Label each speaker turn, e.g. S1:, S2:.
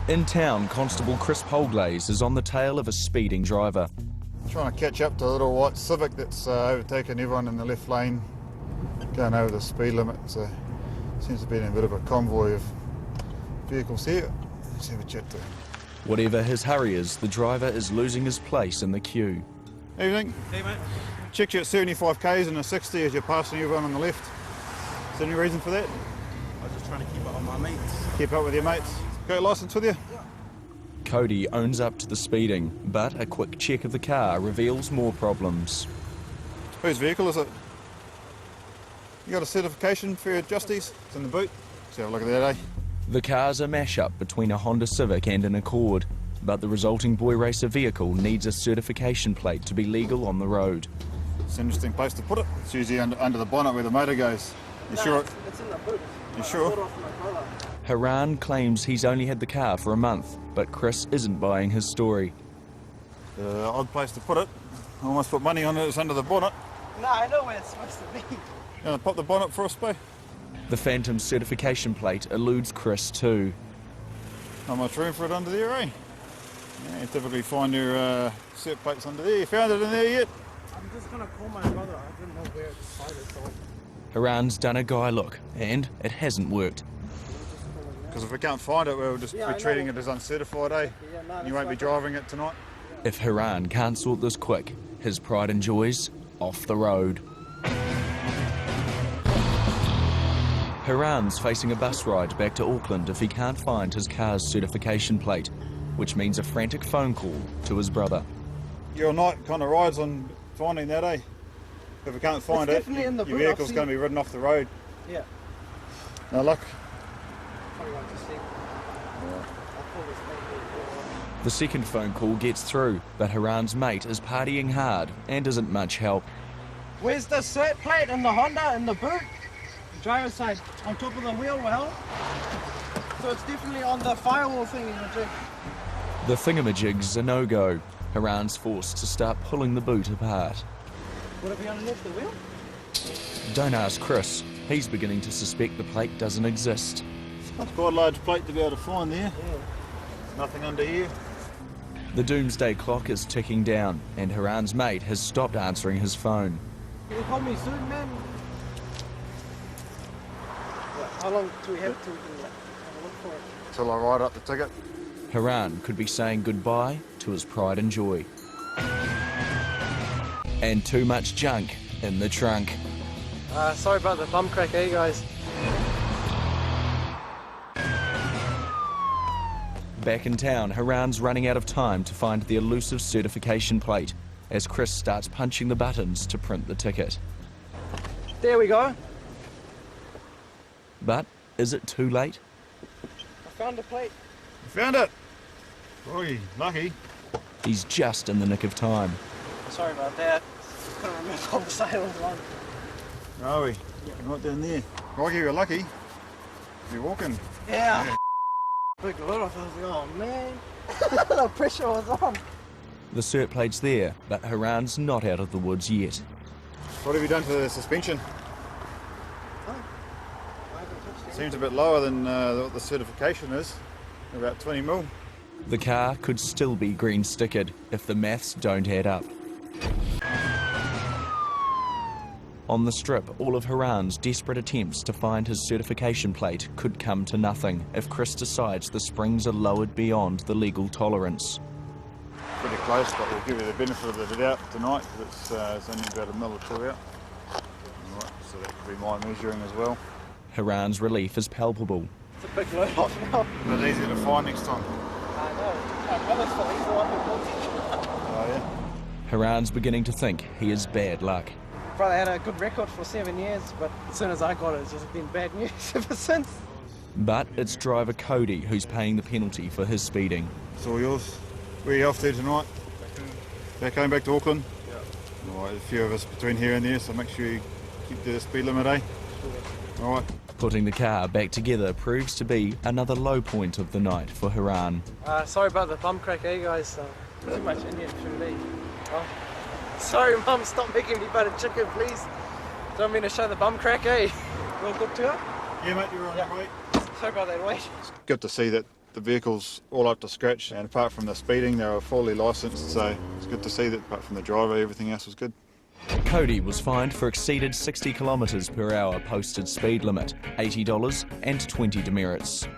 S1: In town, Constable Chris Polglaze is on the tail of a speeding driver.
S2: Trying to catch up to a little white Civic that's overtaken everyone in the left lane, going over the speed limit. So seems to be in a bit of a convoy of vehicles here. Let's have a chat to him.
S1: Whatever his hurry is, the driver is losing his place in the queue.
S2: Evening.
S3: Hey mate.
S2: Checked you at 75 k's and a 60 as you're passing everyone on the left. Is there any reason for that?
S3: I was just trying to keep up on my mates.
S2: Keep up with your mates. Got your licence with you?
S3: Yeah.
S1: Cody owns up to the speeding, but a quick check of the car reveals more problems.
S2: Whose vehicle is it? You got a certification for your adjusties? It's in the boot. Let's have a look at that, eh?
S1: The car's a mash-up between a Honda Civic and an Accord, but the resulting boy racer vehicle needs a certification plate to be legal on the road.
S2: It's an interesting place to put it. It's usually under the bonnet where the motor goes. You sure?
S3: It's in the boot.
S2: You sure?
S1: Hiran claims he's only had the car for a month, but Chris isn't buying his story.
S2: Odd place to put it. I almost put money on it. It's under the bonnet.
S3: No, I know where it's supposed to be.
S2: You want to pop the bonnet for us, Bo?
S1: The Phantom certification plate eludes Chris too.
S2: Not much room for it under there, eh? Yeah, you typically find your cert plates under there. You found it in there yet?
S3: I'm just going to call my brother. I didn't know where to hide it, so...
S1: Hiran's done a guy look, and it hasn't worked.
S2: Because if we can't find it, we'll just be treating it as uncertified, eh?
S3: Yeah, no,
S2: And you won't be driving it tonight.
S1: If Hiran can't sort this quick, his pride and joy's off the road. Hiran's facing a bus ride back to Auckland if he can't find his car's certification plate, which means a frantic phone call to his brother.
S2: Your night kind of rides on finding that, eh? If we can't find it, your vehicle's going to be ridden off the road.
S3: Yeah.
S2: No luck.
S3: Probably won't just sleep.
S1: The second phone call gets through, but Hiran's mate is partying hard and isn't much help.
S3: Where's the cert plate in the Honda in the boot? Driver's side, on top of the wheel well. So it's definitely on the firewall thing in the jig.
S1: The thingamajig's a no-go. Hiran's forced to start pulling the boot apart.
S3: Would it be underneath the wheel?
S1: Don't ask Chris. He's beginning to suspect the plate doesn't exist.
S2: That's quite a large plate to be able to find there.
S3: Yeah.
S2: Nothing under here.
S1: The doomsday clock is ticking down, and Hiran's mate has stopped answering his phone.
S3: Can you call me soon, man? How long do we have to look for it?
S2: Till I write up the ticket.
S1: Hiran could be saying goodbye to his pride and joy. And too much junk in the trunk.
S3: Sorry about the bum crack, eh, guys?
S1: Back in town, Hiran's running out of time to find the elusive certification plate as Chris starts punching the buttons to print the ticket.
S3: There we go.
S1: But is it too late?
S3: I found the plate.
S2: You found it? Oi, lucky.
S1: He's just in the nick of time.
S3: Sorry about that. Couldn't remember what the side was on.
S2: Are we? Right down there. Rocky, you're lucky. You're walking.
S3: Yeah. Big lot of us. Oh man. The pressure was on.
S1: The cert plate's there, but Hiran's not out of the woods yet.
S2: What have you done to the suspension? Seems a bit lower than what the certification is. About 20 mil.
S1: The car could still be green stickered if the maths don't add up. On the strip, all of Hiran's desperate attempts to find his certification plate could come to nothing if Chris decides the springs are lowered beyond the legal tolerance.
S2: Pretty close, but we'll give you the benefit of the doubt tonight because it's only about a mil or two out. Alright, so that could be my measuring as well.
S1: Hiran's relief is palpable.
S3: It's a big load off now.
S2: But easier to find next time.
S3: I know. My brother's for he's the one who built it.
S2: Oh yeah?
S1: Hiran's beginning to think he is bad luck.
S3: Brother had a good record for 7 years, but as soon as I got it, it's just been bad news ever since.
S1: But it's driver Cody who's paying the penalty for his speeding.
S2: It's all yours. Where are you off to tonight? Back home, back to Auckland? Yeah. Alright, a few of us between here and there, so make sure you keep the speed limit, eh? Sure. Alright.
S1: Putting the car back together proves to be another low point of the night for Hiran.
S3: Sorry about the bum crack, eh, guys? Too much Indian food, eh? Oh. Sorry, Mum, stop making me butter chicken, please. Don't mean to show the bum crack, eh? You all good to go?
S2: Yeah, mate, you're on your way.
S3: Sorry about that wait.
S2: It's good to see that the vehicle's all up to scratch, and apart from the speeding, they were fully licensed, so it's good to see that apart from the driver, everything else was good.
S1: Cody was fined for exceeded 60 km/h posted speed limit, $80 and 20 demerits.